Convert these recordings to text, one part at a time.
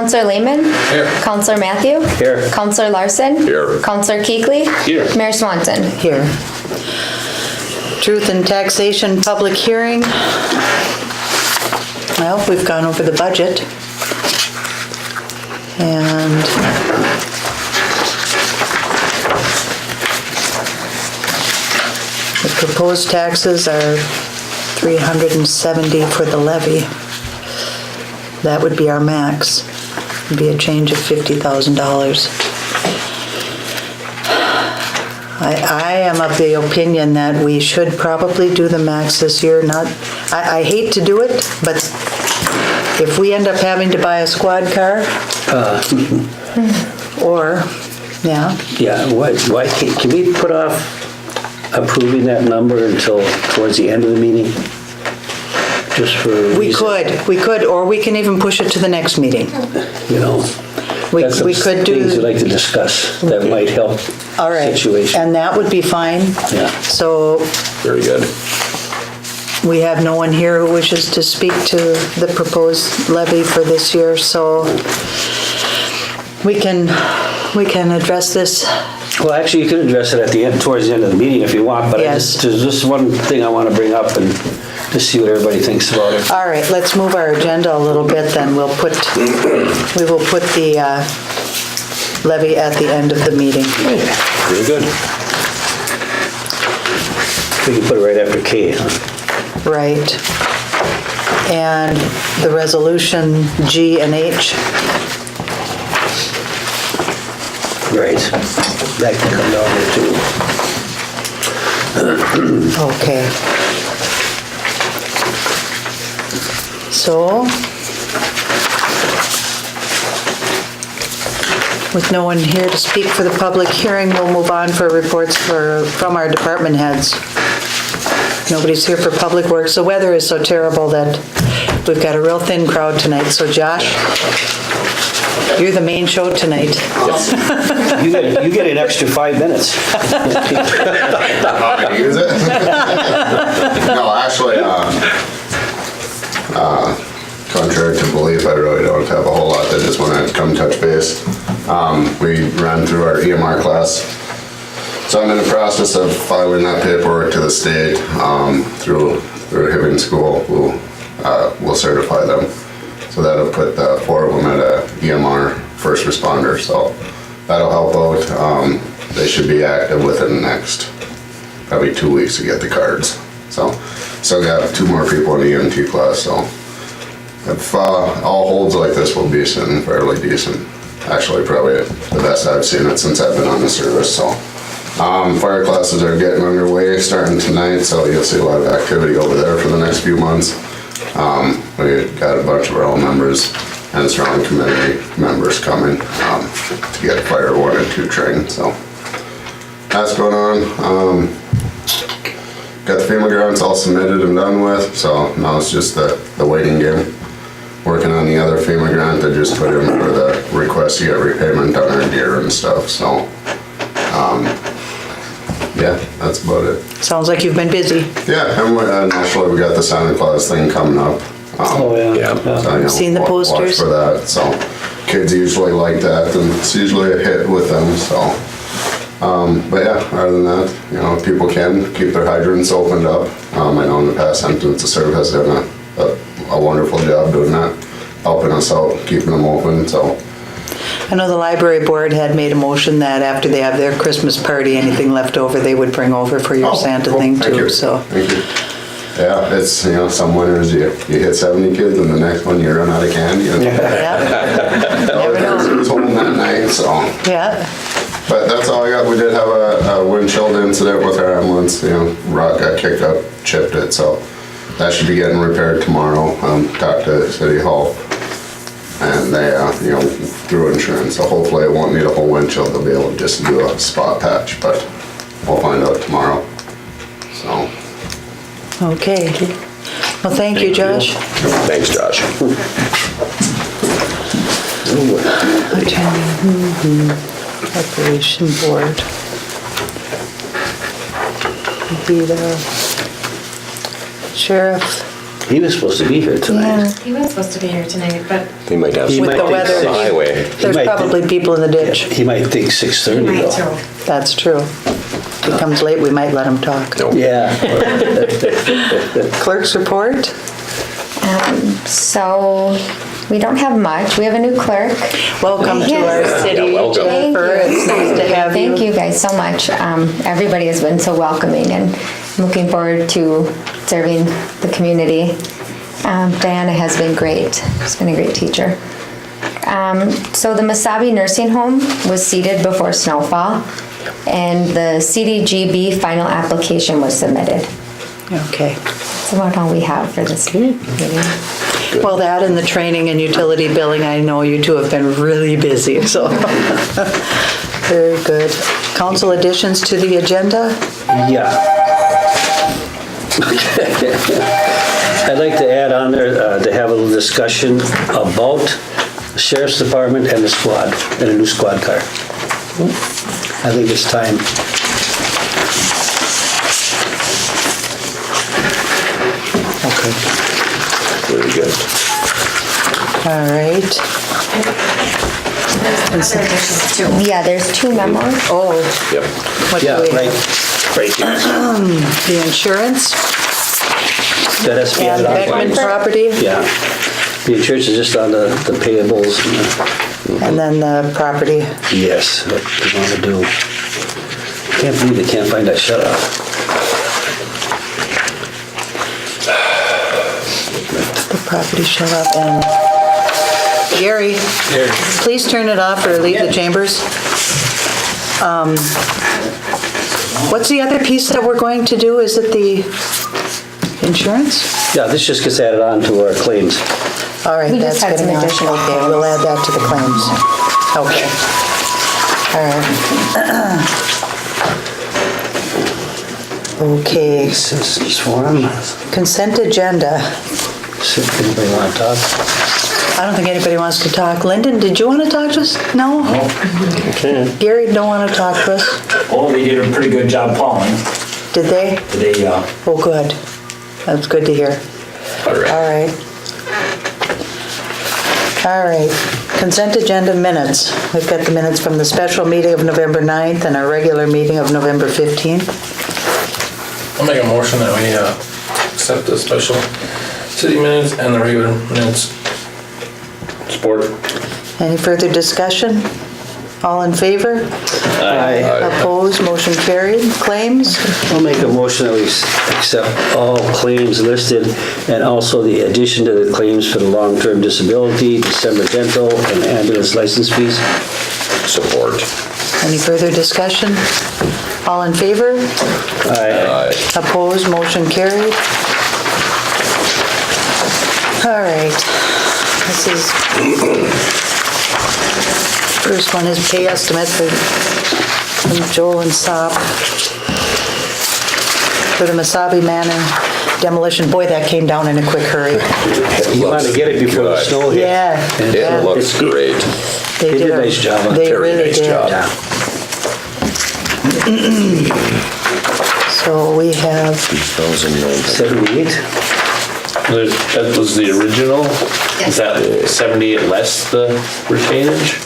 Counselor Lehman. Here. Counselor Matthew. Here. Counselor Larson. Here. Counselor Kuechly. Here. Mayor Swanson. Here. Truth in taxation public hearing. Well, we've gone over the budget. And the proposed taxes are $370 for the levy. That would be our max. It'd be a change of $50,000. I am of the opinion that we should probably do the max this year. I hate to do it, but if we end up having to buy a squad car, yeah. Yeah, why can we put off approving that number until towards the end of the meeting? Just for We could, or we can even push it to the next meeting. You know, We that's some could do. things we'd like to discuss that might help All right, situation. and that would be fine. Yeah. So Very good. we have no one here who wishes to speak to the proposed levy for this year, so we can address this. Well, actually, you could address it at the end, towards the end of the meeting if you want, but Yes. there's just one thing I want to bring up and just see what everybody thinks about it. All right, let's move our agenda a little bit, then we will put the levy at the end of the meeting. Very good. We can put it right after K, huh? Right. And the resolution G and H. Right. That can come down there too. Okay. So, with no one here to speak for the public hearing, we'll move on for reports from our department heads. Nobody's here for public works. The weather is so terrible that we've got a real thin crowd tonight. So Josh, you're the main show tonight. You get an extra 5 minutes. How to use it? No, actually, contrary to belief, I really don't have a whole lot. I just want to come touch base. We ran through our EMR class, so I'm in the process of filing that paperwork to the state through Hibbing School, who will certify them. So that'll put the 4 of them at a EMR first responder. So that'll help out. They should be active within the next probably 2 weeks to get the cards. So still got 2 more people in the EMT class. So if all holds like this, we'll be sitting fairly decent. Actually, probably the best I've seen it since I've been on the service. So fire classes are getting underway starting tonight. So you'll see a lot of activity over there for the next few months. We got a bunch of our own members and strong committee members coming to get fire 1 and 2 trained. So that's going on. Got the FEMA grants all submitted and done with, so now it's just the waiting game. Working on the other FEMA grant, I just put in for the request to get repayment on our deer and stuff, so yeah, that's about it. Sounds like you've been busy. Yeah, and naturally we got the Santa Claus thing coming up. Oh, yeah. So, you know, Seen the posters? Watch for that, so kids usually like that, and it's usually a hit with them, so. But yeah, other than that, you know, people can keep their hydrants opened up. I know in the past, Hamptons to Serve has done a wonderful job doing that, helping us out, keeping them open, so. I know the library board had made a motion that after they have their Christmas party, anything left over, they would bring over for your Oh, Santa cool. thing Thank too, you. so. Thank you. Yeah, it's, you know, some winters you hit 70 kids and the next one you run out of candy. And Yeah, never know. It was home that night, so. Yeah, But that's all I got. We did have a windshield incident with our ambulance. You know, rock got kicked up, chipped it, so that should be getting repaired tomorrow. Talked to City Hall, and they, you know, through insurance. So hopefully it won't need a whole windshield. They'll be able to just do a spot patch, but we'll find out tomorrow. So. okay. Well, thank you, Josh. Thanks, Josh. Operation Board. Be the sheriff. He was supposed to be here tonight. Yeah. He was supposed to be here tonight, but He might have He some With might the think weather, so. highway. there's might probably people in the ditch. He might think he 6:30 might though. too. That's true. If he comes late, we might let him talk. Nope. Yeah. Clerk's report? So we don't have much. We have a new clerk. Welcome to our Yes. city, Yeah, welcome. Jennifer. It's nice to have you. Thank you guys so much. Everybody has been so welcoming and I'm looking forward to serving the community. Diana has been great. She's been a great teacher. So the Mesabi Nursing Home was seated before snowfall and the CDGB final application was submitted. Okay. That's about all we have for this meeting. Well, that and the training and utility billing, I know you two have been really busy, so. Very good. Council additions to the agenda? Yeah. I'd like to add on there to have a little discussion about the Sheriff's Department and the squad, and a new squad car. I think it's time. Okay. Very good. All right. There's other additions too. Yeah, there's two memos. Oh, Yep. what do Yeah, we right, have? Right here. The insurance that has to be and added on. Beckman property, Yeah. The insurance is just on the payables. and then the property. Yes, what we want to do. Can't believe they can't find that shut off. The property shut up and Gary, please turn it off or leave the chambers. What's the other piece that we're going to do? Is it the insurance? Yeah, this just gets added on to our claims. All right, We that's just had good some enough. additional Okay, claims. we'll add that to the claims. Okay. All right. Okay, This is for them. consent agenda. See if anybody want to talk. I don't think anybody wants to talk. Lyndon, did you want to talk to us? No? Okay. Gary don't want to talk to us? Oh, they did a pretty good job plowing. Did they? They, Oh, good. That's good to hear. All right. All right. All right. Consent agenda minutes. We've got the minutes from the special meeting of November 9th and our regular meeting of November 15th. I'll make a motion that we accept the special city minutes and the regular minutes. Support. Any further discussion? All in favor? Aye. Opposed? Motion carried. Claims? I'll make a motion that we accept all claims listed and also the addition to the claims for the long-term disability, December dental, and ambulance license fees. Support. Any further discussion? All in favor? Aye. Opposed? Motion carried. All right. This is, first one is pay estimate from Joel and Sop for the Mesabi Manor demolition. Boy, that came down in a quick hurry. You want to get it before the Good. snow hits. Yeah. And Yeah. It looks great. They did a nice job on it. They Very really nice did. job. Yeah. So we have, 78? That was the original? Is that 78 less the retainage?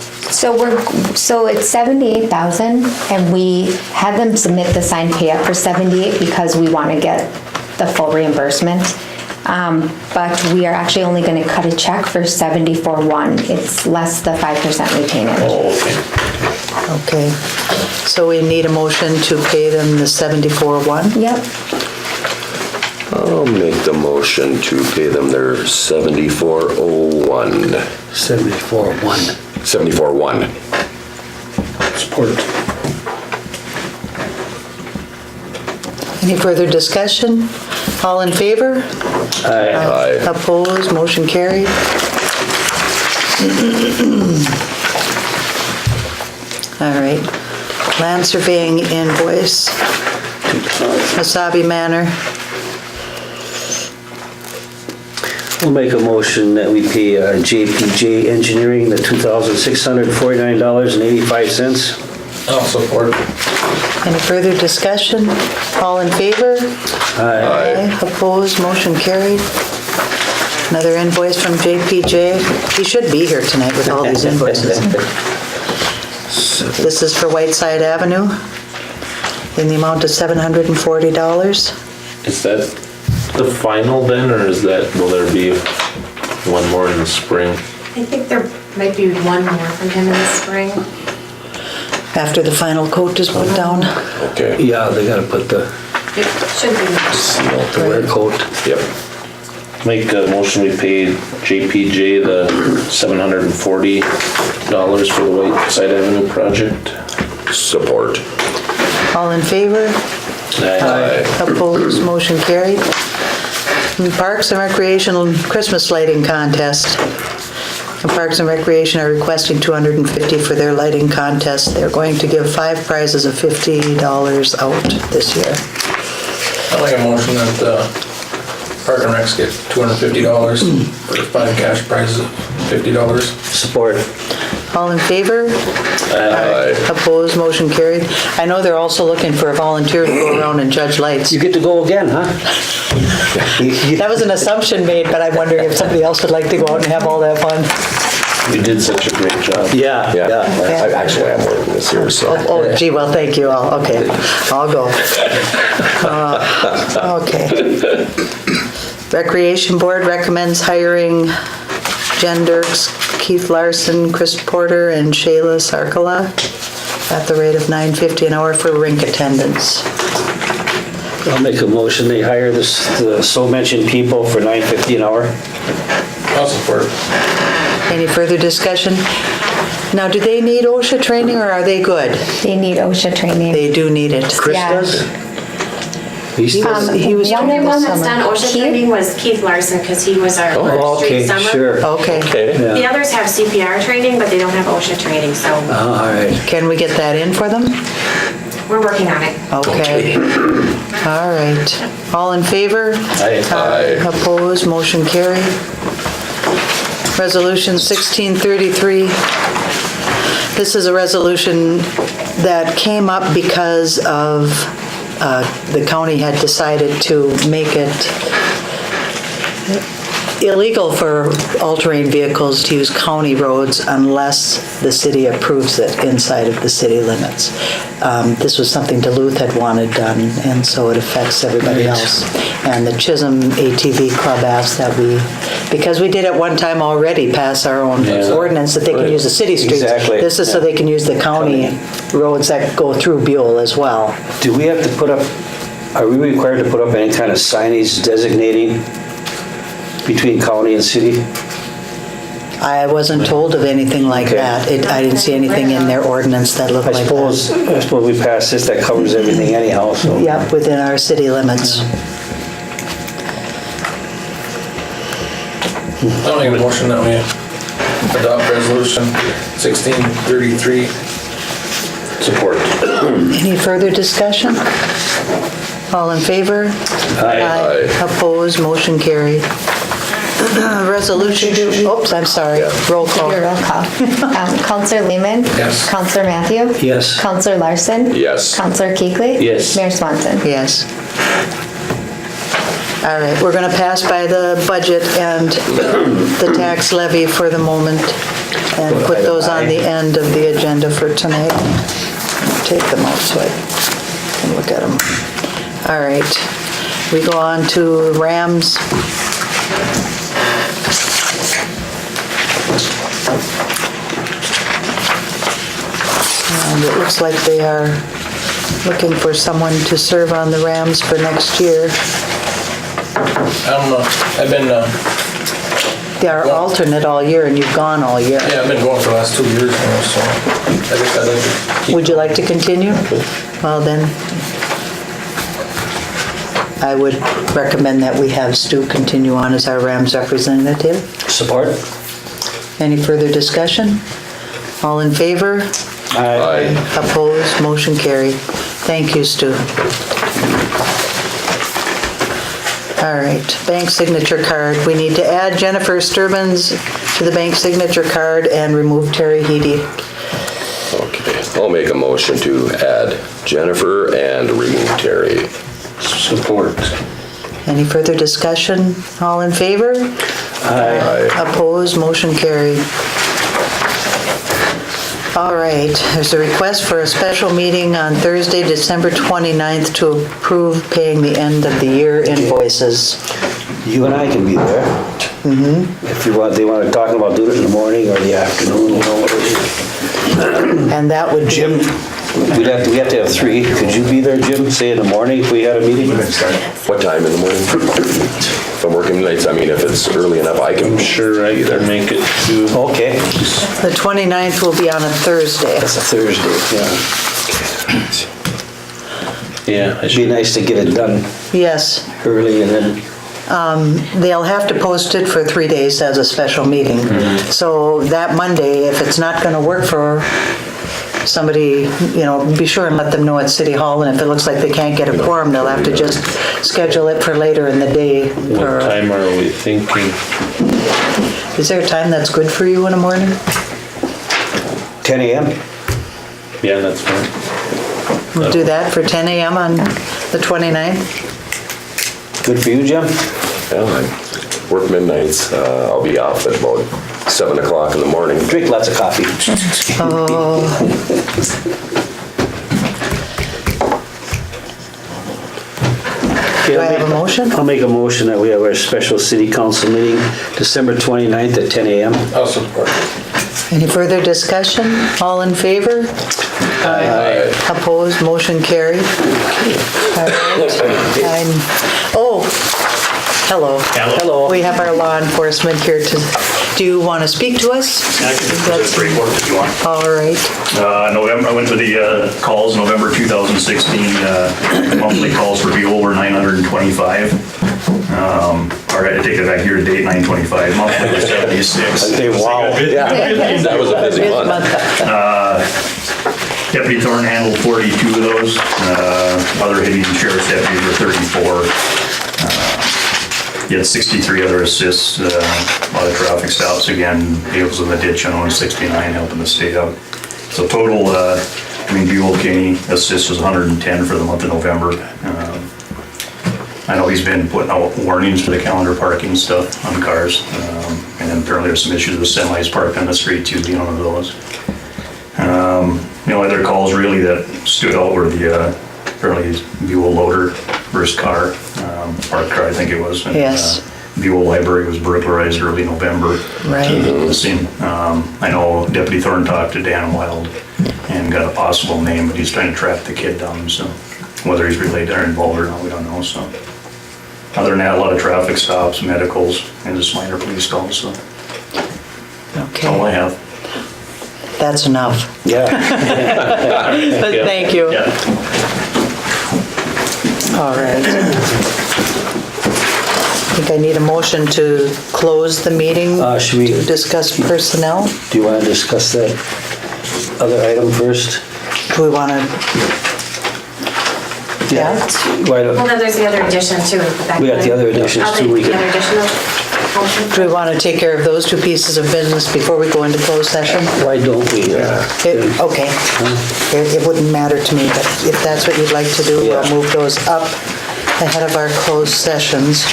So it's 78,000 and we had them submit the signed pay up for 78 because we want to get the full reimbursement. But we are actually only going to cut a check for 74,1. It's less the 5% retainage. Oh, okay. okay. So we need a motion to pay them the 74,1. Yep. I'll make the motion to pay them their 7401. 74-1. 74-1. Support. Any further discussion? All in favor? Aye. Opposed? Motion carried. All right. Land surveying invoice. Mesabi Manor. We'll make a motion that we pay JPJ Engineering the $2,649.85. I'll support. Any further discussion? All in favor? Aye. Opposed? Motion carried. Another invoice from JPJ. He should be here tonight with all these invoices. This is for Whiteside Avenue in the amount of $740. Is that the final then, or will there be one more in the spring? I think there might be one more from him in the spring. After the final coat is put down. Okay. Yeah, they gotta put the It should be. wear coat. Yep. Make a motion, we pay JPJ the $740 for the Whiteside Avenue project. Support. All in favor? Aye. Opposed, motion carried. Parks and Recreation Christmas Lighting Contest. And Parks and Recreation are requesting $250 for their lighting contest. They're going to give 5 prizes of $50 out this year. I make a motion that Park and Recs get $250 for 5 cash prizes of $50. Support. All in favor? Aye. Opposed, motion carried. I know they're also looking for a volunteer to go around and judge lights. You get to go again, huh? That was an assumption made, but I'm wondering if somebody else would like to go out and have all that fun. You did such a great job. Yeah, Yeah, yeah. I actually am working this year, so. Oh, gee, well, thank you all. Okay, I'll go. Okay. Recreation Board recommends hiring Jen Dirks, Keith Larson, Chris Porter, and Shayla Sarkala at the rate of $9.50 an hour for rink attendance. I'll make a motion, they hire the so mentioned people for $9.50 an hour. I'll support. Any further discussion? Now, do they need OSHA training or are they good? They need OSHA training. They do need it. Chris Yeah. does? He He does? was The only doing one this that's summer. done OSHA Keith? training was Keith Larson, because he was our Oh, street okay, summer. sure. Okay. Okay. The Yeah. others have CPR training, but they don't have OSHA training, so Oh, all right. Can we get that in for them? we're working on it. Okay. All right. All in favor? Aye. Opposed, motion carried. Resolution 1633. This is a resolution that came up because of the county had decided to make it illegal for all-terrain vehicles to use county roads unless the city approves it inside of the city limits. This was something Duluth had wanted done, and so it affects everybody else. And the Chisholm ATV Club asked that we, because we did at one time already pass our own Yeah. ordinance that they can use the city streets. Exactly. This is so they can use the county roads that go through Buhl as well. Do we have to put up, are we required to put up any kind of signage designating between county and city? I wasn't told of anything like Okay. that. I didn't see anything in their ordinance that looked I like that. suppose we pass this, that covers everything anyhow, so. Yep, within our city limits. I'll make a motion that we adopt resolution 1633. Support. Any further discussion? All in favor? Aye. Opposed, motion carried. Resolution, oops, I'm sorry, roll call. Your roll call. Counselor Lehman? Yes. Counselor Matthew? Yes. Counselor Larson? Yes. Counselor Kuechly? Yes. Mayor Swanson? Yes. All right, we're going to pass by the budget and the tax levy for the moment and put those on the end of the agenda for tonight. Take them out so I can look at them. All right, we go on to Rams. And it looks like they are looking for someone to serve on the Rams for next year. I don't know, I've been, They are alternate all year and you've gone all year. yeah, I've been going for the last 2 years now, so I guess I'd like to keep. Would you like to continue? Well, then, I would recommend that we have Stu continue on as our Rams representative. Support? Any further discussion? All in favor? Aye. Opposed? Motion carried. Thank you, Stu. All right, bank signature card. We need to add Jennifer Sturbins to the bank signature card and remove Terry Heedy. Okay, I'll make a motion to add Jennifer and remove Terry. Support. Any further discussion? All in favor? Aye. Opposed, motion carried. All right, there's a request for a special meeting on Thursday, December 29th to approve paying the end of the year invoices. You and I can be there. If you want, they want to talk about doing it in the morning or the afternoon, you know. And that would be... Jim, we have to have 3. Could you be there, Jim, say in the morning if we had a meeting? What time in the morning? If I'm working nights, I mean, if it's early enough, I can. I'm sure I can make it to. Okay, The 29th will be on a Thursday. that's a Thursday, yeah. Yeah, I It'd be should. nice to get it done Yes, early and then, they'll have to post it for 3 days as a special meeting. So that Monday, if it's not going to work for somebody, be sure and let them know at City Hall, and if it looks like they can't get a quorum, they'll have to just schedule it for later in the day. What time are we thinking? Is there a time that's good for you in the morning? 10 a.m.? Yeah, that's fine. We'll do that for 10 a.m. on the 29th. Good for you, Jim? Yeah, I work midnights. I'll be off at about 7 o'clock in the morning. Drink lots of coffee. Do I have a motion? I'll make a motion that we have our special city council meeting December 29th at 10 a.m. I'll support. Any further discussion? All in favor? Aye. Opposed, motion carried. All right. Oh, hello. Hello. We have our law enforcement here do you want to speak to us? I can present a report if you want. All right. November, I went to the calls, November 2016, monthly calls for Buhl were 925. Or I take it back year to date, 925, monthly was 76. Wow. Yeah, that was a busy month. Deputy Thorne handled 42 of those. Other Hibbing Sheriff's deputies were 34. You had 63 other assists, a lot of traffic stops, again, vehicles in the ditch on 169 helping the state out. So total, Buhl County assists was 110 for the month of November. I know he's been putting out warnings for the calendar parking stuff on cars. And then apparently there's some issues with semis parked on the street too, being one of those. The only other calls really that stood out were the apparently Buhl loader versus car, parked car I think it was. And, Yes. Buhl Library was burglarized early November. Right. The scene. I know Deputy Thorne talked to Dan Wild and got a possible name, but he's trying to track the kid down, so whether he's related or involved or not, we don't know, so. Other than that, a lot of traffic stops, medicals, and just minor police calls, so that's all I Okay, have. that's enough. Yeah. Thank you. Yeah. All right. I think I need a motion to close the meeting Should we- to discuss personnel. Do you want to discuss that other item first? Do we want to? Yeah. Why don't- Well, then there's the other addition too. We got the other additions I'll too, take we the can- other additional motion. Do we want to take care of those 2 pieces of business before we go into closed session? Why don't we? Okay. It wouldn't matter to me, but if that's what you'd like to do, we'll Yeah. move those up ahead of our closed sessions.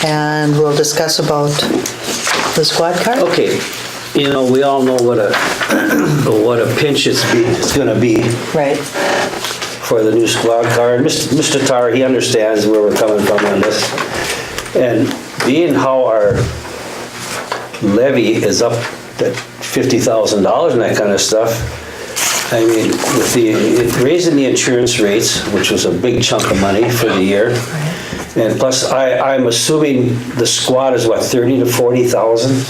And we'll discuss about the squad car. Okay, we all know what a pinch it's gonna be Right. for the new squad car. And Mr. Tar, he understands where we're coming from on this. And being how our levy is up at $50,000 and that kind of stuff, I mean, with raising the insurance rates, which was a big chunk of money for the year, and plus I'm assuming the squad is what, 30 to 40,000?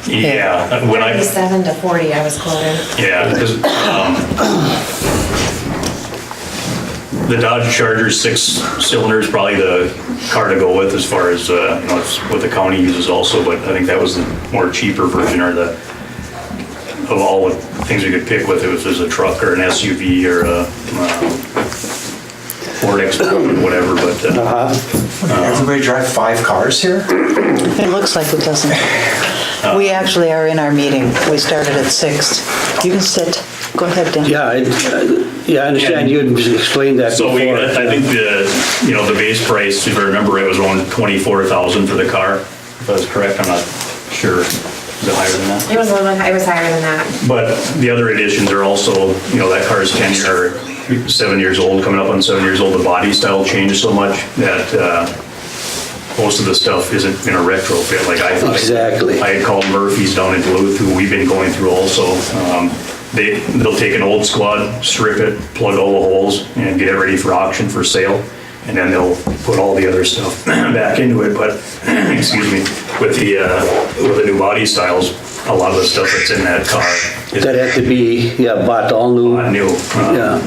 Yeah, when I, 37 to 40, I was quoted. yeah, because the Dodge Charger 6-cylinder is probably the car to go with as far as, it's what the county uses also, but I think that was the more cheaper version or of all the things you could pick with it, if there's a truck or an SUV or a Ford Explorer, whatever, but Everybody drive 5 cars here? It looks like it doesn't. We actually are in our meeting. We started at 6. You can sit. Go ahead, Dan. Yeah, Yeah, I understand you had explained that So before. I think the base price, if I remember, it was around 24,000 for the car. If I was correct, I'm not sure. Is it higher than that? It was a little bit, it was higher than that. But the other additions are also, that car is 7 years old, coming up on 7 years old. The body style changed so much that most of the stuff isn't in a retrofit like I thought. Exactly. I had called Murphy's down in Duluth, who we've been going through also. They'll take an old squad, strip it, plug all the holes, and get it ready for auction for sale. And then they'll put all the other stuff back into it. But, excuse me, with the new body styles, a lot of the stuff that's in that car is That had to be, bought all new. not new. Yeah.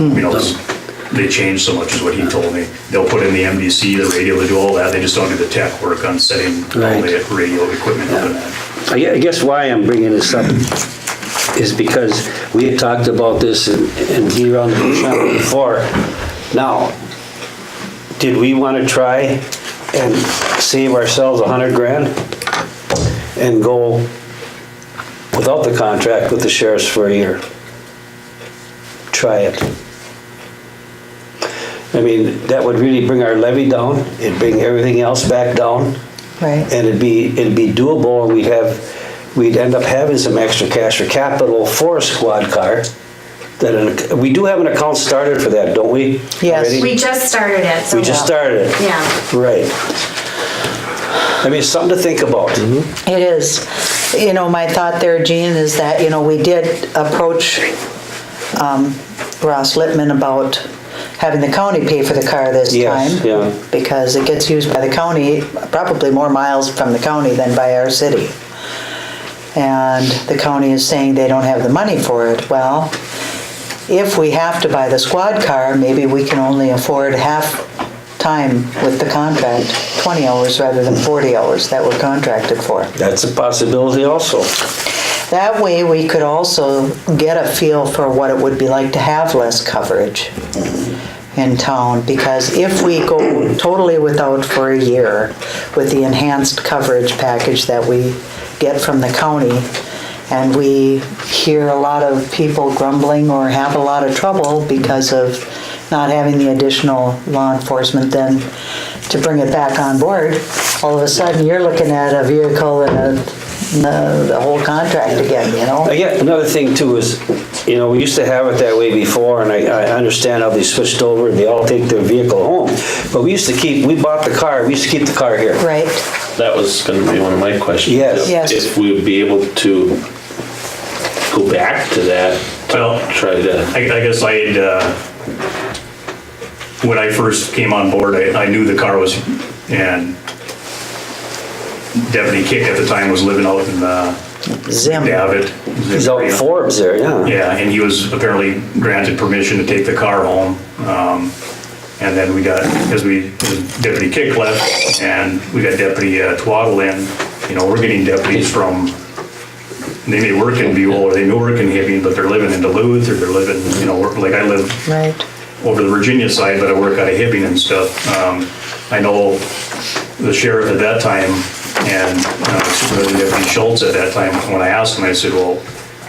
They changed so much is what he told me. They'll put in the MDC, the radio, they do all that. They just don't do the tech work on setting all the radio equipment up and that. I guess why I'm bringing this up is because we had talked about this and be around the bush before. Now, did we want to try and save ourselves 100 grand and go without the contract with the sheriffs for a year? Try it. I mean, that would really bring our levy down. It'd bring everything else back down. Right. And it'd be doable, and we'd end up having some extra cash for capital for a squad car. We do have an account started for that, don't we? Yes. Already? We just started it, so. We just started it. Yeah. Right. I mean, it's something to think about. It is. My thought there, Gene, is that, we did approach Ross Littman about having the county pay for the car this Yes, time. yeah. Because it gets used by the county, probably more miles from the county than by our city. And the county is saying they don't have the money for it. Well, if we have to buy the squad car, maybe we can only afford half time with the contract, 20 hours rather than 40 hours that we're contracted for. That's a possibility also. That way, we could also get a feel for what it would be like to have less coverage in town, because if we go totally without for a year with the enhanced coverage package that we get from the county, and we hear a lot of people grumbling or have a lot of trouble because of not having the additional law enforcement then to bring it back on board, all of a sudden you're looking at a vehicle and the whole contract again, Yeah, another thing too is, we used to have it that way before, and I understand how they switched over and they all take their vehicle home. But we bought the car, we used to keep the car here. Right. That was gonna be one of my questions. Yes. Yes. If we would be able to go back to that, Well, try to. I guess when I first came on board, I knew the car was, and Deputy Kick at the time was living out in Zim. Davitt. He's out in Forbes there, yeah. Yeah, and he was apparently granted permission to take the car home. And then Deputy Kick left, and we got Deputy Twaddle in. We're getting deputies from, they may work in Buhl, or they may work in Hibbing, but they're living in Duluth, or they're living, like I live Right. over the Virginia side, but I work out of Hibbing and stuff. I know the sheriff at that time and Supervisor Deputy Schultz at that time, when I asked him, I said, well,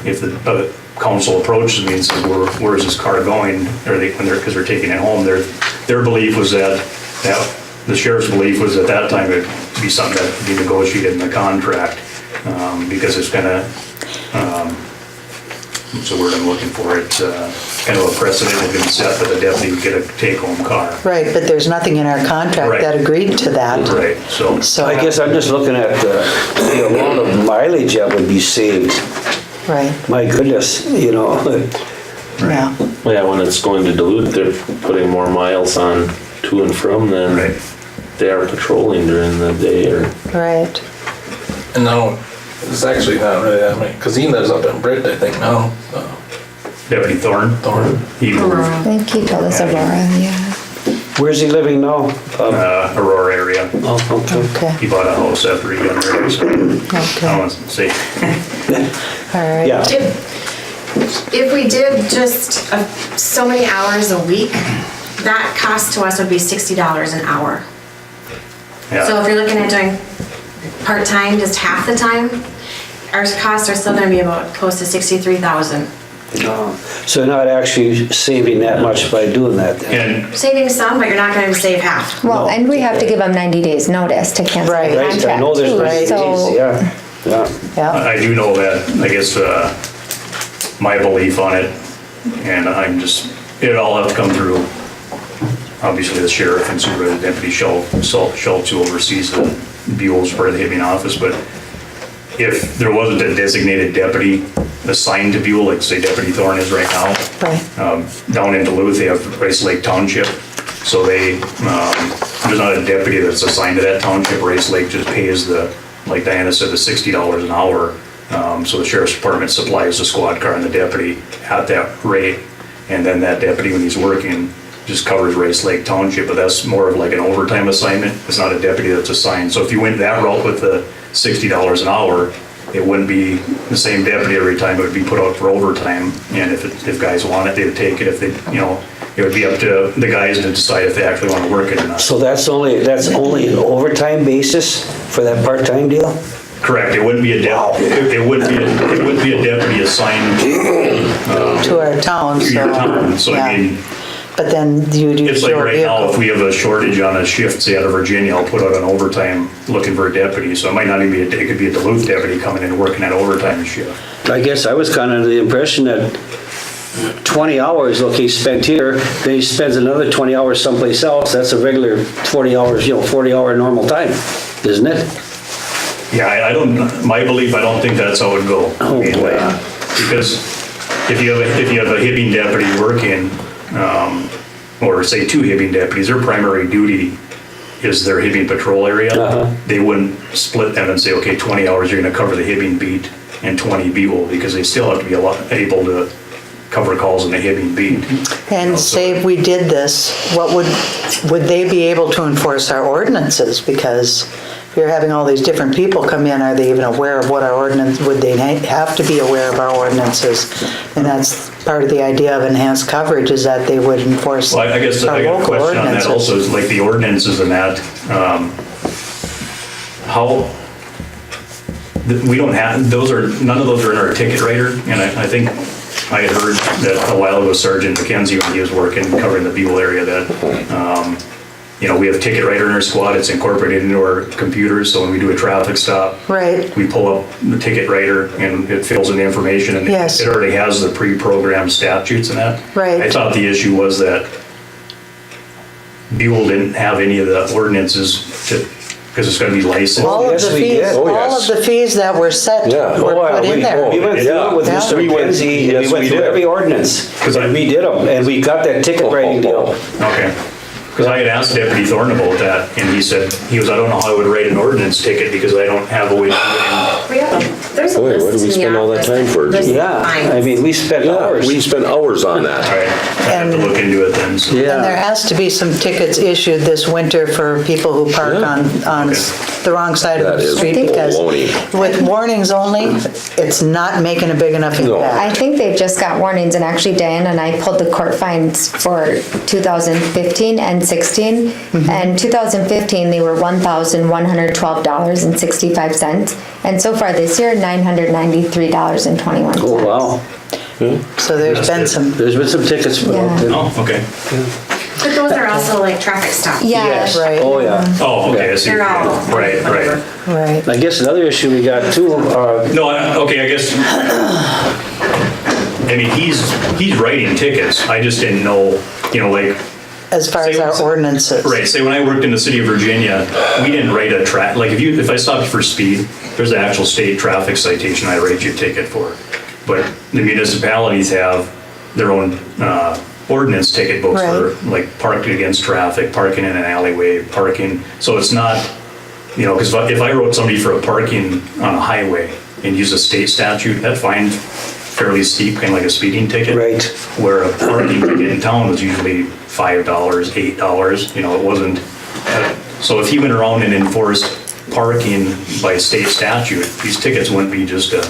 if the council approaches me and says, where's this car going? Because they're taking it home, their belief was that the sheriff's belief was at that time it'd be something that would be negotiated in the contract, because it's kind of, what's the word I'm looking for? It's kind of a precedent had been set that a deputy would get a take-home car. Right, but there's nothing in our contract Right. that agreed to that. Right, so. So, I guess I'm just looking at the amount of mileage that would be saved. right, My goodness, yeah. Well, yeah, when it's going to Duluth, they're putting more miles on to and from than Right. they are patrolling during the day or. Right. And now, it's actually not really that many, because he lives up in Britt, I think now. Deputy Thorne. He moved, I think he told us Aurora, yeah. Where's he living now? Aurora area. Oh, okay. Okay, He bought a house after he got married, so I okay, want to say, all right. Yeah. If we did just so many hours a week, that cost to us would be $60 an hour. So yeah, if you're looking at doing part-time, just half the time, our costs are still gonna be about close to $63,000. So you're not actually saving that much by doing that then? And Saving some, but you're not gonna save half. Well, and we have to give them 90 days notice to cancel Right. the Right, contract I know there's too, right, so. yeah, yeah. Yeah, I do know that, I guess, my belief on it, and I'm just, it'd all have to come through, obviously, the sheriff and supervisor deputy Schultz, who oversees the Buhl's part of the Hibbing office, but if there wasn't a designated deputy assigned to Buhl, like say Deputy Thorne is right now, right. down in Duluth, they have Rice Lake Township, so they, there's not a deputy that's assigned to that township. Rice Lake just pays the, like Diana said, the $60 an hour. So the sheriff's department supplies the squad car and the deputy at that rate, and then that deputy, when he's working, just covers Rice Lake Township, but that's more of like an overtime assignment. It's not a deputy that's assigned. So if you went that route with the $60 an hour, it wouldn't be the same deputy every time. It would be put out for overtime, and if guys want it, they would take it. If they, it would be up to the guys to decide if they actually want to work it or not. So that's only an overtime basis for that part-time deal? Correct. It wouldn't be a deputy. It wouldn't be a deputy assigned To our town, to your town. So I yeah. mean, But then you do it's like your right now, if vehicle. we have a shortage on a shift, say out of Virginia, I'll put out an overtime looking for a deputy. So it might not even be it could be a Duluth deputy coming in and working that overtime shift. I guess I was kind of under the impression that 20 hours, okay, spent here, then he spends another 20 hours someplace else. That's a regular 40 hours, 40-hour normal time, isn't it? Yeah, I don't, my belief, I don't think that's how it would go. Oh, boy. Because if you have a Hibbing deputy working, or say two Hibbing deputies, their primary duty is their Hibbing patrol area. They wouldn't split them and say, okay, 20 hours, you're gonna cover the Hibbing beat and 20 Buhl, because they still have to be able to cover calls in the Hibbing beat. And say if we did this, what would they be able to enforce our ordinances? Because if you're having all these different people come in, are they even aware of what our ordinance, would they have to be aware of our ordinances? And that's part of the idea of enhanced coverage, is that they would enforce Well, I guess I our got a local question on that ordinances. also, is like the ordinances and that, how, we don't have, none of those are in our ticket writer, and I think I had heard that a while ago Sergeant McKenzie, when he was working, covering the Buhl area, that, we have ticket writer in our squad, it's incorporated into our computers, so when we do a traffic stop, Right. we pull up the ticket writer and it fills in the information, and Yes. it already has the pre-programmed statutes and that. Right. I thought the issue was that Buhl didn't have any of the ordinances because it's gonna be licensed. All of Yes, the we fees, did. Oh, all of yes. the fees that were set Yeah. were Oh, put in there. We went through it with Yeah. Mr. We went- McKenzie, and yes, we went we through did. every ordinance, and we did them, and we got that ticket writing deal. Okay. Because I had asked Deputy Thorne about that, and he said, I don't know how I would write an ordinance ticket because I don't have a way to do it. We have there's a Wait, what list did we in the spend all that office time for? lists Yeah, fines. I mean, we spent Yeah, hours. we spent hours on All that. right, I have to look into it then, so. And there Yeah, has to be some tickets issued this winter for people who park on the wrong side of That the is street, because baloney. with warnings only, it's not making a big enough No. I impact. think they've just got warnings, and actually Diane and I pulled the court fines for 2015 and 16. And 2015, they were $1,112.65. And so far this year, $993.21. oh, wow. So there's been some, There's been some tickets put out. Yeah. Oh, okay. But those are also like traffic stops. Yeah. Yes, Right. oh, yeah. Oh, okay, I see. They're all. Right. right. I guess another issue we got too, No, okay, I guess, I mean, he's writing tickets, I just didn't know, like, As far as Say- our ordinances. right, say when I worked in the city of Virginia, we didn't write a like, if I stopped you for speed, there's an actual state traffic citation I write you a ticket for. But the municipalities have their own ordinance ticket books for like parking against traffic, parking in an alleyway, parking, so it's not, because if I wrote somebody for a parking on a highway and used a state statute, that fine's fairly steep, kind of like a speeding ticket. Right. Where a parking ticket in town was usually $5, $8, it wasn't, so if he went around and enforced parking by state statute, these tickets wouldn't be just a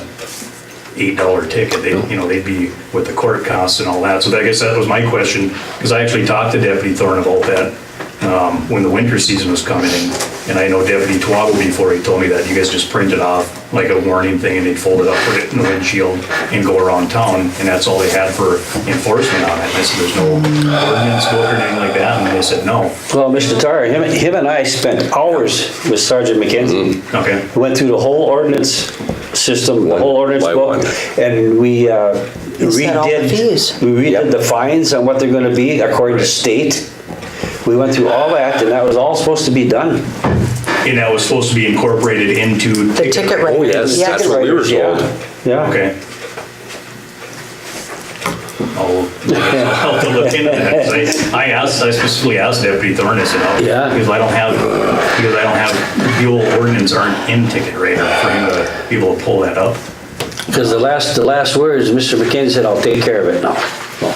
$8 ticket, they'd be with the court costs and all that, so I guess that was my question, because I actually talked to Deputy Thorne about that, when the winter season was coming in, and I know Deputy Twago before, he told me that you guys just printed off like a warning thing and they'd fold it up, put it in the windshield and go around town, and that's all they had for enforcement on it. And I said, there's no ordinance book or anything like that, and they said no. Well, Mr. Tar, him and I spent hours with Sergeant McKenzie. Okay. We went through the whole ordinance system, the whole ordinance by book, one. and we set all the fees. redid the fines on what they're gonna be according to state. We went through all that, and that was all supposed to be done. And that was supposed to be incorporated into The ticket rate. Oh, yes, Yeah. that's what we were told. Yeah. Okay. I'll have to look into that, 'cause I specifically asked Deputy Thorne, I said, oh, Yeah. because I don't have, Buhl ordinance aren't in ticket radar for him to be able to pull that up. Because the last words, Mr. McKenzie said, I'll take care of it now. Well,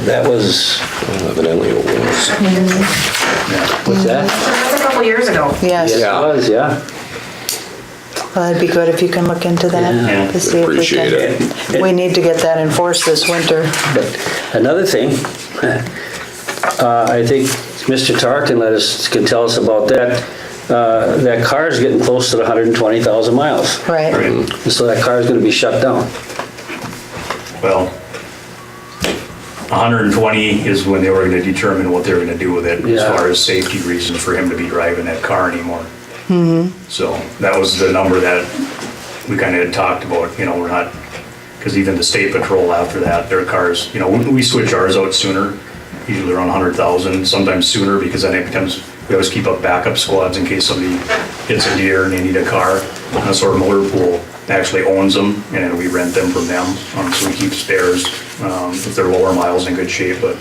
that was, Evidently it was. what's that? That was a couple years ago. Yes. Yes, it was, yeah. Well, that'd be good if you can look into that. Yeah. To see if we Appreciate can. it. We need to get that enforced this winter. But another thing, I think Mr. Tar can tell us about that. That car's getting close to the 120,000 miles. Right. So that car's gonna be shut down. Well, 120 is when they were gonna determine what they were gonna do with it, as Yeah. far as safety reasons for him to be driving that car anymore. So that was the number that we kinda had talked about, we're not, because even the state patrol after that, their cars, we switch ours out sooner, usually around 100,000, sometimes sooner, because then it becomes, we always keep up backup squads in case somebody hits a deer and they need a car. And that's our motor pool actually owns them, and then we rent them from them, so we keep spares if they're lower miles in good shape, but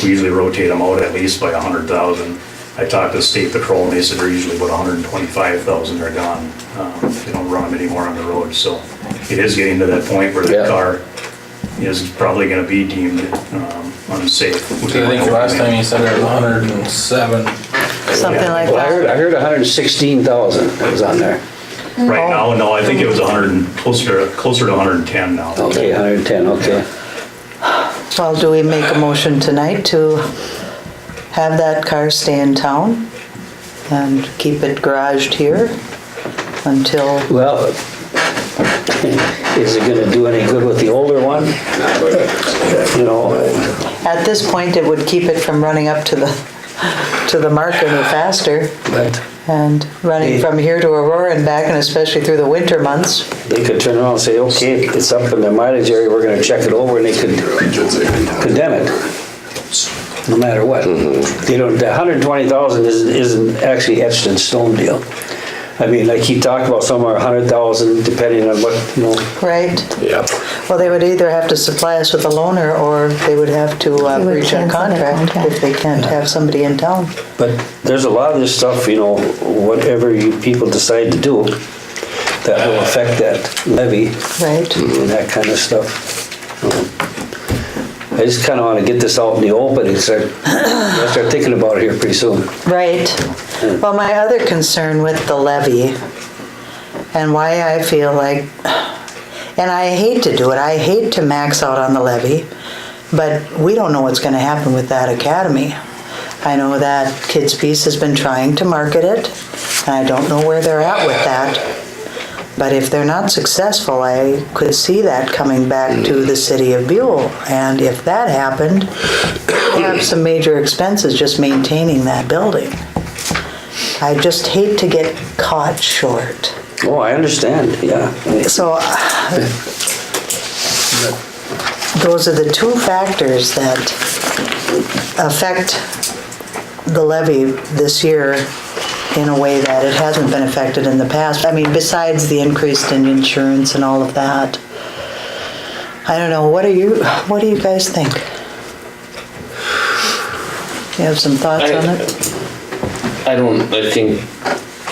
we usually rotate them out at least by 100,000. I talked to State Patrol and they said they're usually about 125,000 they're gone. They don't run them anymore on the road, so it is getting to that point where the Yeah. car is probably gonna be deemed unsafe. I think last time you said it was 107. Something like Well, I that. heard 116,000 that was on there. Right now, no, I think it was 100, closer to 110 now. Okay, 110, okay. Well, do we make a motion tonight to have that car stay in town and keep it garaged here until, Well, is it gonna do any good with the older one? at this point, it would keep it from running up to the market any faster But and running from here to Aurora and back, and especially through the winter months. they could turn around and say, okay, it's up in the mileage area, we're gonna check it over, and they could condemn it, no matter what. They don't, the 120,000 isn't actually etched in stone deal. I mean, like he talked about, some are 100,000, depending on what, Right? Yep. Well, they would either have to supply us with a loaner, or they would have to would breach our cancel their contract contract. if they can't have somebody in town. But there's a lot of this stuff, whatever you people decide to do, that will affect that levy Right? and that kind of stuff. I just kind of want to get this out in the open and start thinking about it here pretty soon. Right. Well, my other concern with the levy, and why I feel like, and I hate to do it, I hate to max out on the levy, but we don't know what's going to happen with that academy. I know that Kids Peace has been trying to market it, and I don't know where they're at with that. But if they're not successful, I could see that coming back to the city of Buhl. And if that happened, we have some major expenses just maintaining that building. I just hate to get caught short. Oh, I understand, yeah. So those are the two factors that affect the levy this year in a way that it hasn't been affected in the past. I mean, besides the increase in insurance and all of that. I don't know, what do you guys think? You have some thoughts on it? I think,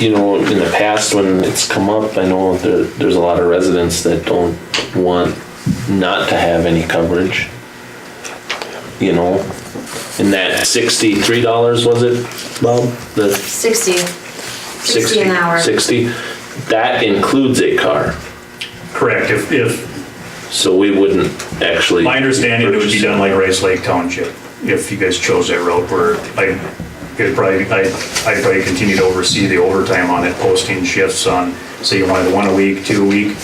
in the past when it's come up, I know there's a lot of residents that don't want not to have any coverage. And that $63, was it, Bob? The 60 an hour. 60, that includes a car. Correct, if, So we wouldn't actually. my understanding, it would be done like Rice Lake Township, if you guys chose that route, where, I'd probably continue to oversee the overtime on it, posting shifts on, say you wanted 1 a week, 2 a week.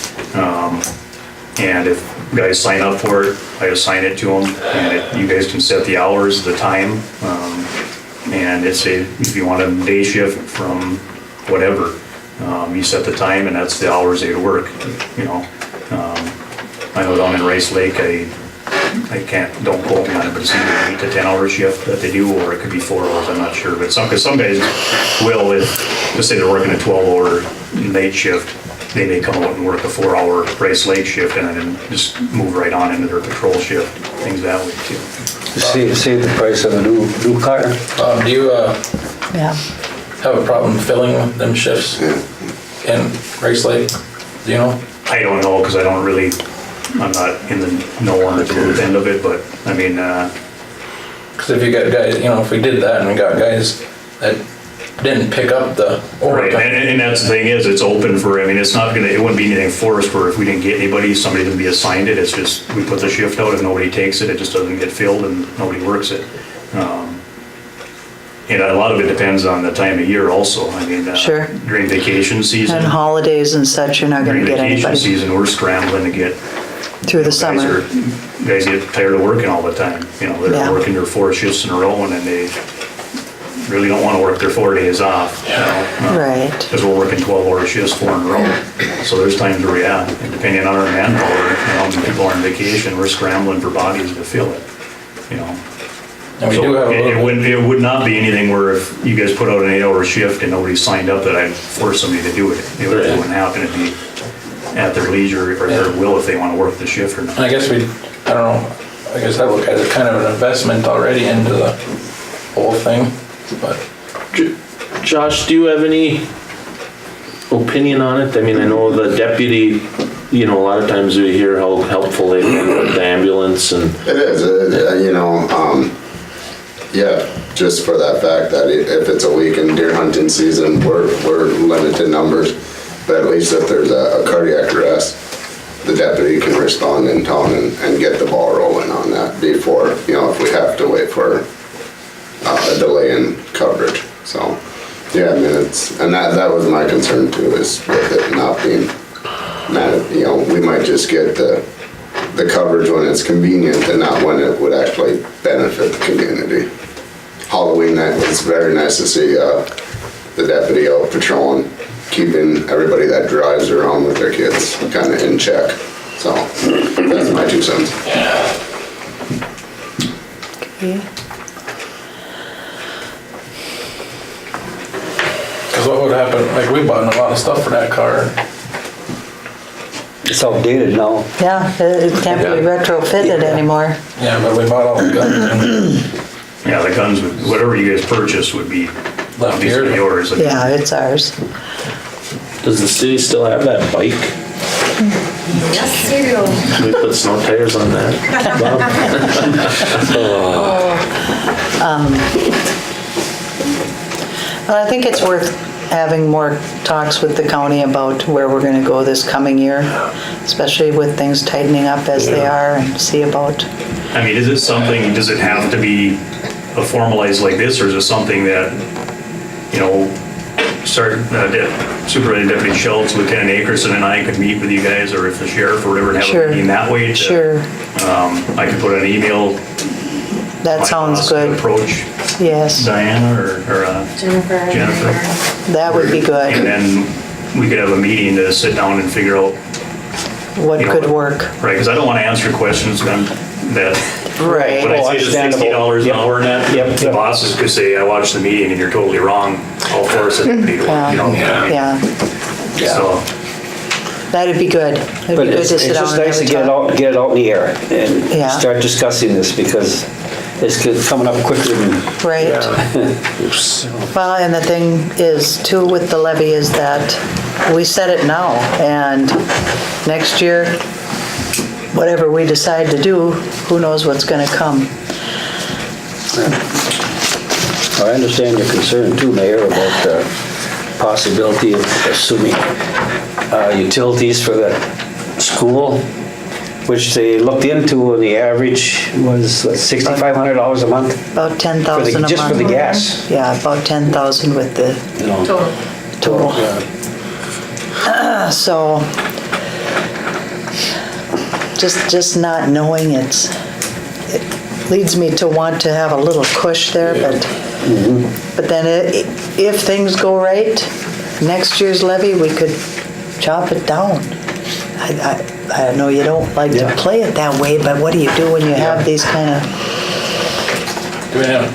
And if guys sign up for it, I assign it to them, and you guys can set the hours, the time. And it's if you want a day shift from whatever, you set the time and that's the hours they'd work, you know. I know down in Rice Lake, don't quote me on it, but it's either an 8 to 10 hour shift that they do, or it could be 4 hours, I'm not sure. But because some guys will, let's say they're working a 12-hour night shift, they may come out and work a 4-hour Rice Lake shift and then just move right on into their patrol shift, things that way too. Save the price of a new car. Do you Yeah. have a problem filling them shifts in Rice Lake? Do you know? I don't know, because I'm not in the know on the booth end of it, but I mean, Because if you got guys, if we did that and we got guys that didn't pick up the right, overtime. and that's the thing is, it's open for, it wouldn't be anything forced where if we didn't get anybody, somebody would be assigned it. It's just, we put the shift out, if nobody takes it, it just doesn't get filled and nobody works it. And a lot of it depends on the time of year also. I mean, Sure. during vacation season. And holidays and such, you're not gonna During get vacation anybody season, we're scrambling to get. through the summer. Guys get tired of working all the time. Yeah. They're working their 4 shifts in a row and then they really don't want to work their 4 days off. Right. Because we're working 12-hour shifts 4 in a row. So there's times where, and depending on our manpower, when people are on vacation, we're scrambling for bodies to fill it, And we So do have a it little, it would not be anything where if you guys put out an 8-hour shift and nobody signed up that I'd force somebody to do it. It wouldn't happen. It'd be at their leisure or their will if they want to work the shift or not. I guess I don't know, I guess I look at it kind of an investment already into the whole thing, but. Josh, do you have any opinion on it? I mean, I know the deputy, a lot of times we hear how helpful they've been with the ambulance and. It is, just for that fact that if it's a week in deer hunting season, we're limited numbers. But at least if there's a cardiac arrest, the deputy can respond in town and get the ball rolling on that before, if we have to wait for a delay in coverage. So, I mean, that was my concern too, is with it not being, we might just get the coverage when it's convenient and not when it would actually benefit the community. Halloween night, it's very nice to see the deputy out patrolling, keeping everybody that drives around with their kids kind of in check. So that's my 2 cents. Okay. Because what would happen, like we bought a lot of stuff for that car. It's outdated now. Yeah, it can't be retrofitted anymore. Yeah, but we bought all the guns and Yeah, the guns, whatever you guys purchase would be left here. obviously yours. Yeah, it's ours. Does the city still have that bike? Yes, we do. Can we put snow tires on that? Well, I think it's worth having more talks with the county about where we're gonna go this coming year, especially with things tightening up as they are, and see about. I mean, is it something, does it have to be formalized like this, or is it something that, Supervisor Deputy Schultz, Lieutenant Akerson and I could meet with you guys, or if the sheriff or whatever, and have Sure. a meeting that way? Sure, I could put an email. that my sounds boss good. Approach Yes, Diana or Jennifer. that would be And good. then we could have a meeting to sit down and figure out, What could work. right, because I don't want to answer questions that, Right. when I say the $60 an hour net, Yep. the bosses could say, I watched the meeting and you're totally wrong. I'll force it, Yeah, So, that'd be good. It'd But be good it's to sit down just and nice have to a talk. get it out in the air Yeah. and start discussing this, because it's coming up quicker than. Right. Well, and the thing is too with the levy is that we set it now, and next year, whatever we decide to do, who knows what's gonna come. I understand your concern too, Mayor, about the possibility of assuming utilities for the school which they looked into, and the average was what, $6,500 a month? About 10,000 a month. Just for the gas. Yeah, about 10,000 with the You know, Total. total. So, just not knowing it leads me to want to have a little push there, but then if things go right, next year's levy, we could chop it down. I know you don't like to play it that way, but what do you do when you have these kind of... Do we have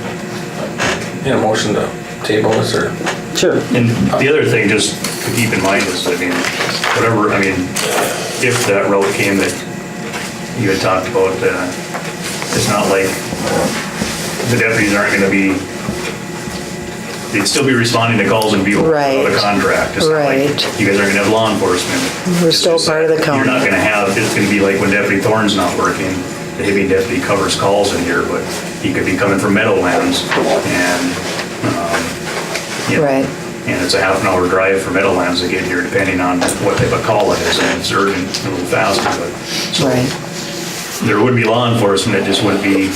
a motion to table this, or? sure. And the other thing just to keep in mind is, if that route came that you had talked about, it's not like the deputies aren't gonna be, they'd still be responding to calls in Buhl. Right. The contract. It's not like Right. you guys aren't gonna have law enforcement. We're still part of the county. You're not gonna have, it's gonna be like when Deputy Thorne's not working, the Hibbing deputy covers calls in here, but he could be coming from Meadowlands and, you know, Right. and it's a half an hour drive from Meadowlands to get here, depending on what type of call it is, and it's urgent, a little faster, but. So Right. there would be law enforcement, it just wouldn't be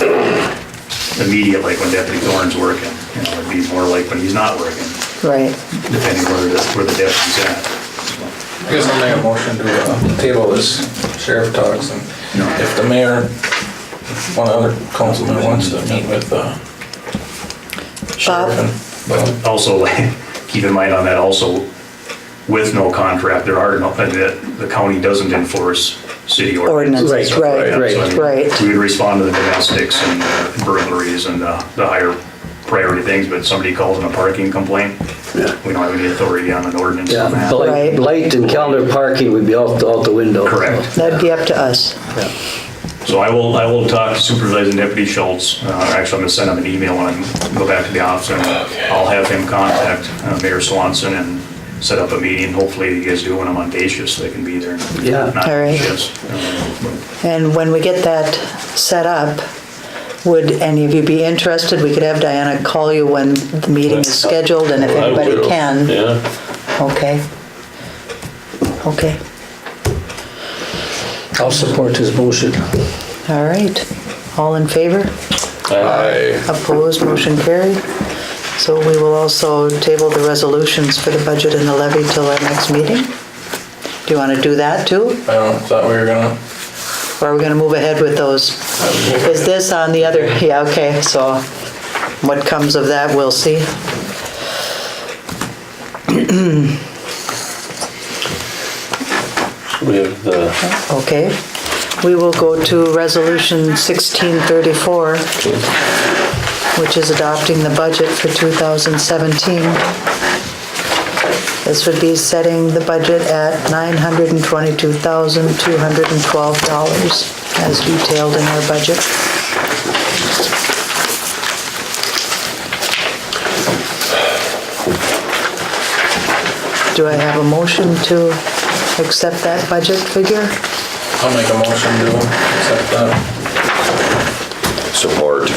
immediate like when Deputy Thorne's working. You know, it'd be more like when he's not working, Right. depending where the deputy's at. I guess I'll make a motion to table this sheriff talks, and if the mayor, one other councilman wants to meet with sheriff and Bob. Also, keep in mind on that also, with no contract, there are no, the county doesn't enforce city ordinances. Ordinances, right, So, I mean, right. We would respond to the domestics and burglaries and the higher priority things, but somebody calls in a parking complaint, we don't have any authority on an ordinance on that. Right. Blight and calendar parking would be out the window. Correct. That'd be up to us. So I will talk to Supervising Deputy Schultz. Actually, I'm gonna send him an email when I go back to the office, and I'll have him contact Mayor Swanson and set up a meeting. Hopefully you guys do when I'm on day shift, so they can be there. Yeah. Not All right. shifts. And when we get that set up, would any of you be interested? We could have Diana call you when the meeting is scheduled, and if I anybody will. can. Yeah. Okay. Okay. I'll support his motion. All right. All in favor? Aye. Opposed, motion carried. So we will also table the resolutions for the budget and the levy till our next meeting. Do you want to do that too? I thought we were gonna, Or are we going to move ahead with those? Is this on the other, yeah, okay, so what comes of that, we'll see. We have the, Okay. We will go to Resolution 1634, which is adopting the budget for 2017. This would be setting the budget at $922,212 as detailed in our budget. Do I have a motion to accept that budget figure? I'll make a motion to accept that. Support.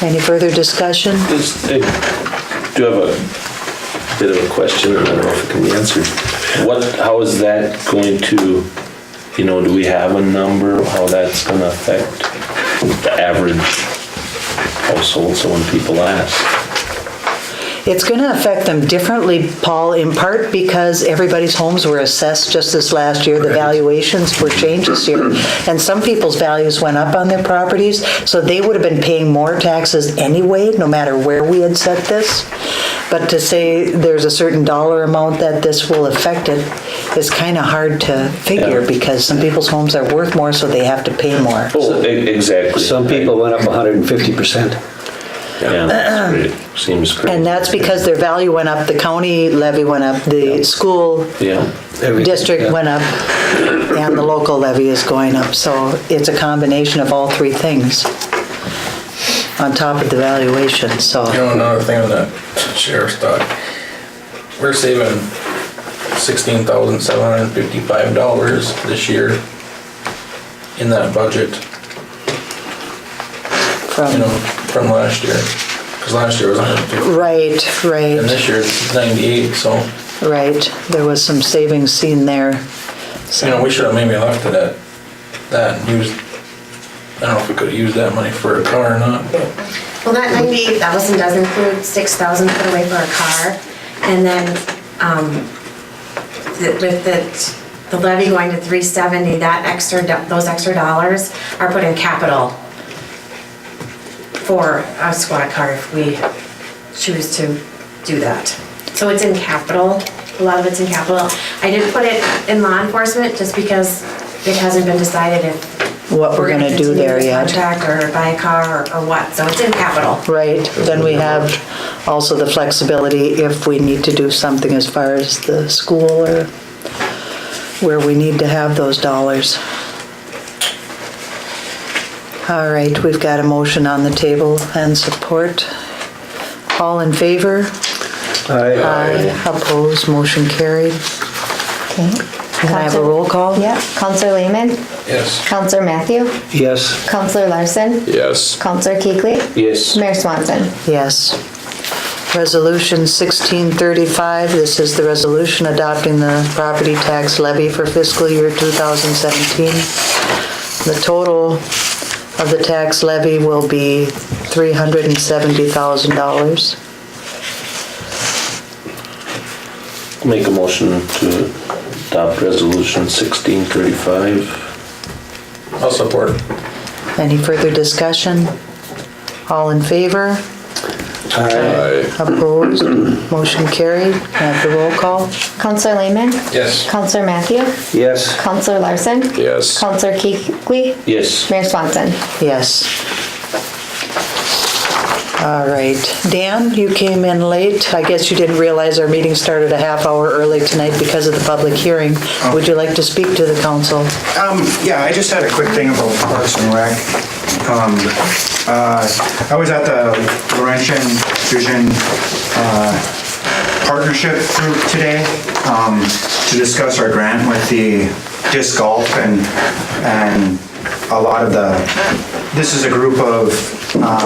Any further discussion? I do have a bit of a question, and I don't know if it can be answered. How is that going to, do we have a number of how that's gonna affect the average household, so when people ask? It's going to affect them differently, Paul, in part because everybody's homes were assessed just this last year. The valuations were changed this year. And some people's values went up on their properties, so they would have been paying more taxes anyway, no matter where we had set this. But to say there's a certain dollar amount that this will affect it is kind of hard to figure because some people's homes are worth more, so they have to pay more. Oh, exactly. Some people went up 150%. Yeah, that's great. Seems great. And that's because their value went up, the county levy went up, the school Yeah. district went up, and the local levy is going up. So it's a combination of all three things on top of the valuation, so. Another thing on that sheriff's dog, we're saving $16,755 this year in that budget, from last year. Because last year was 150. Right, And right, this year it's 98, so, right. There was some savings seen there. So, we should have maybe left it at that and use, I don't know if we could've used that money for a car or not, but Well, that 98,000 does include 6,000 put away for a car, and then, with the levy going to 370, those extra dollars are put in capital for a squad car if we choose to do that. So it's in capital, a lot of it's in capital. I didn't put it in law enforcement just because it hasn't been decided if What we're gonna do there continue yet. this contract or buy a car or what, so it's in capital. Right, then we have also the flexibility if we need to do something as far as the school or where we need to have those dollars. All right, we've got a motion on the table and support. All in favor? Aye. Opposed, motion carried. Okay. Can I have a roll call? Yeah, Counselor Lehman, yes. Counselor Matthew, Yes. Counselor Larson, Yes. Counselor Kuechly, Yes. Mayor Swanson. Yes. Resolution 1635, this is the resolution adopting the property tax levy for fiscal year 2017. The total of the tax levy will be $370,000. Make a motion to adopt resolution 1635. I'll support. Any further discussion? All in favor? Aye. Opposed? Motion carried. Can I have the roll call? Counselor Lehman, Yes. Counselor Matthew, Yes. Counselor Larson, Yes. Counselor Kuechly, Yes. Mayor Swanson. Yes. All right. Dan, you came in late. I guess you didn't realize our meeting started a half hour early tonight because of the public hearing. Would you like to speak to the council? Yeah, I just had a quick thing about Parks and Rec. I was at the Laurentian Vision Partnership Group today to discuss our grant with the disc golf and a lot of this is a group of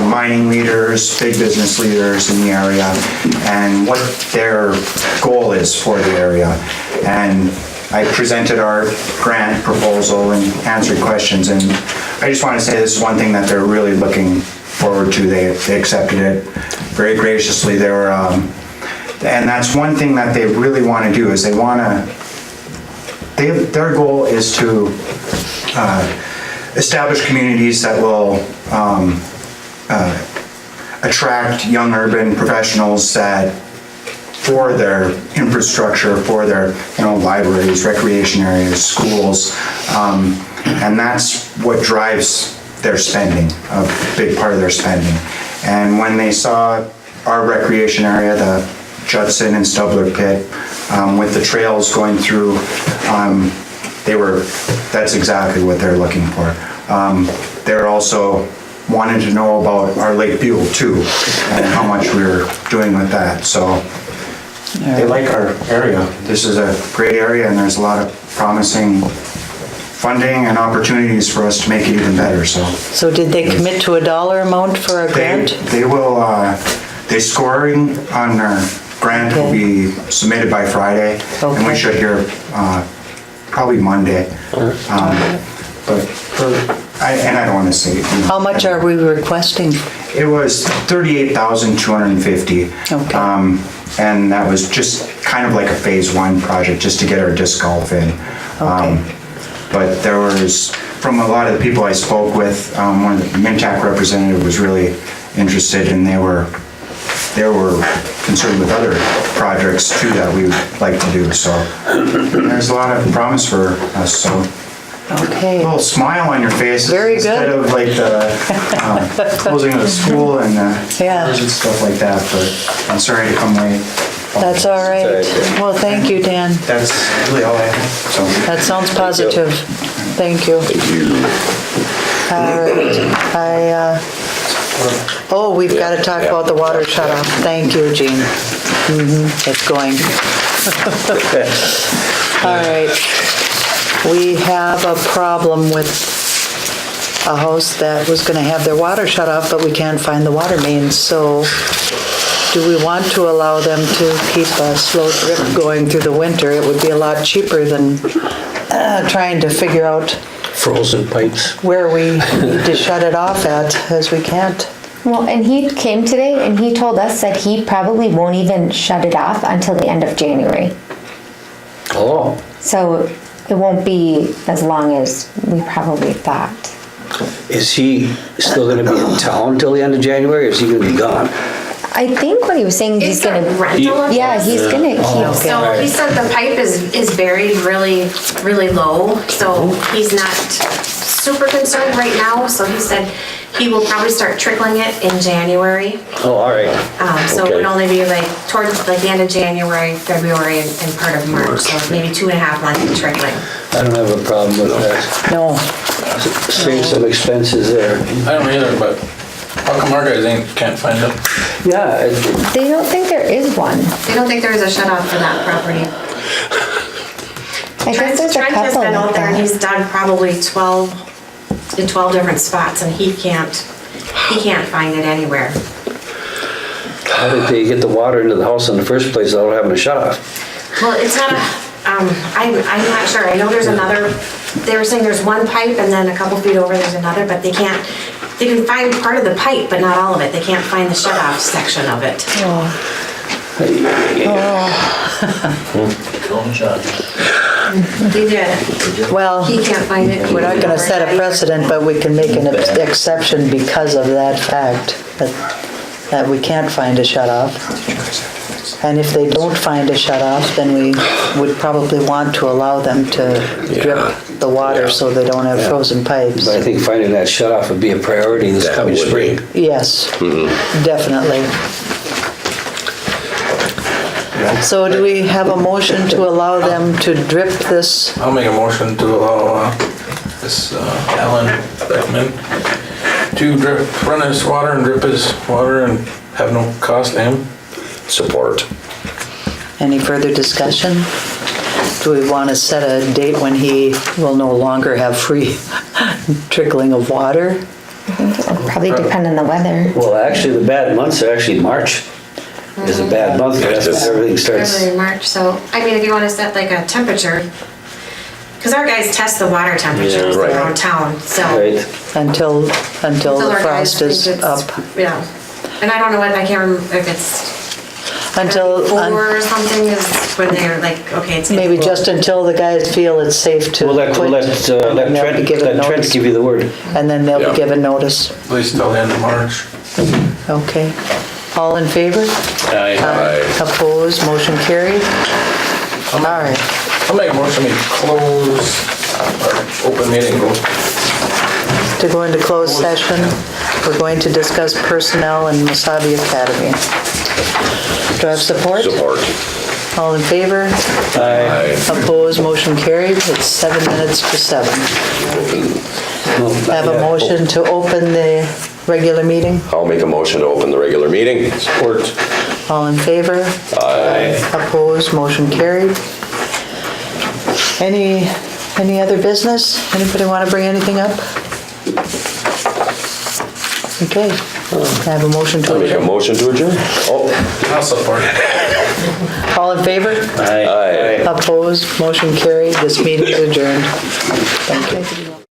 mining leaders, big business leaders in the area, and what their goal is for the area. And I presented our grant proposal and answered questions, and I just want to say this is one thing that they're really looking forward to. They accepted it very graciously. They were, and that's one thing that they really want to do is they want to. Their goal is to establish communities that will attract young urban professionals that for their infrastructure, for their libraries, recreation areas, schools, and that's what drives their spending, a big part of their spending. And when they saw our recreation area, the Judson and Stubler pit, with the trails going through, that's exactly what they're looking for. They're also wanted to know about our Lake Buhl too, and how much we're doing with that. So they like our area. This is a great area, and there's a lot of promising funding and opportunities for us to make it even better. So did they commit to a dollar amount for a grant? They will, the scoring on our grant will be submitted by Friday, and we Okay. should hear probably Monday. And I don't want to say. How much are we requesting? It was $38,250. Okay. And that was just kind of like a phase one project, just to get our disc golf in. Okay. But there was, from a lot of the people I spoke with, one of the Mintac representative was really interested, and they were concerned with other projects too that we would like to do. So there's a lot of promise for us. So a Okay. little smile on your face. Very good. Instead of like the closing of the school and Yeah. and stuff like that. But I'm sorry to come late. That's all right. Well, thank you, Dan. That's really all I have. So. That sounds positive. Thank you. All right. We've got to talk about the water shut-off. Thank you, Jean. It's going. All right. We have a problem with a house that was going to have their water shut off, but we can't find the water mains. So do we want to allow them to keep a slow drip going through the winter? It would be a lot cheaper than trying to figure out frozen pipes. where we need to shut it off at, as we can't. Well, and he came today and he told us that he probably won't even shut it off until the end of January. Oh, So it won't be as long as we probably thought. is he still gonna be in town till the end of January, or is he gonna be gone? I think what he was saying, he's It's a gonna, rental of yeah, this. he's gonna keep, So he said the pipe is buried really, really low, so he's not super concerned right now. So he said he will probably start trickling it in January. Oh, all right. So it would Okay. only be like towards like the end of January, February, and part of March. So maybe 2.5 months of trickling. I don't have a problem with that. No, Save some expenses there. I don't either, but how come our guys can't find it? Yeah, they don't think there is one. They don't think there is a shut off for that property. I guess there's a Trent has couple been out like there and he's that. dug probably 12 different spots and he can't find it anywhere. how did they get the water into the house in the first place without having a shut off? Well, it's not a, I'm not sure. I know there's another, they were saying there's one pipe and then a couple feet over there's another, but they can find part of the pipe, but not all of it. They can't find the shut off section of it. He did. well, He can't find it. we're not gonna set a precedent, but we can make an exception because of that fact, that we can't find a shut off. And if they don't find a shut off, then we would probably want to allow them to drip the water so they don't have frozen pipes. But I think finding that shut off would be a priority this That coming would be. spring. Yes, definitely. So do we have a motion to allow them to drip this? I'll make a motion to allow this Alan Beckman to run his water and drip his water and have no cost to him. Support. Any further discussion? Do we want to set a date when he will no longer have free trickling of water? It'll probably depend on the weather. Well, actually, the bad months are actually March is a bad month. That's when everything starts. February, March, so, I mean, if you wanna set like a temperature, cause our guys test the water temperatures Yeah, right. around town, so. Right. Until the our guys frost think is it's- up? Yeah, and I don't know what, I can't remember if it's Until, 4 or something is when they're like, okay, it's. maybe just until the guys feel it's safe to We'll let quit. Trent, and they'll be given let Trent notice. give you the word. And then they'll Yeah. be given notice. At least till the end of March. Okay. All in favor? Aye. Opposed, motion carried. All right. I'll make a motion to close our open meeting. To go into closed session, we're going to discuss personnel in Wasabi Academy. Do I have support? Support. All in favor? Aye. Opposed, motion carried. It's 7 minutes to 7. Have a motion to open the regular meeting? I'll make a motion to open the regular meeting. Support. All in favor? Aye. Opposed, motion carried. Any other business? Anybody want to bring anything up? Okay, I have a motion to I'll make a adjourn. motion to adjourn. Oh, I'll support. All in favor? aye. Opposed, motion carried. This meeting is adjourned. Thank you.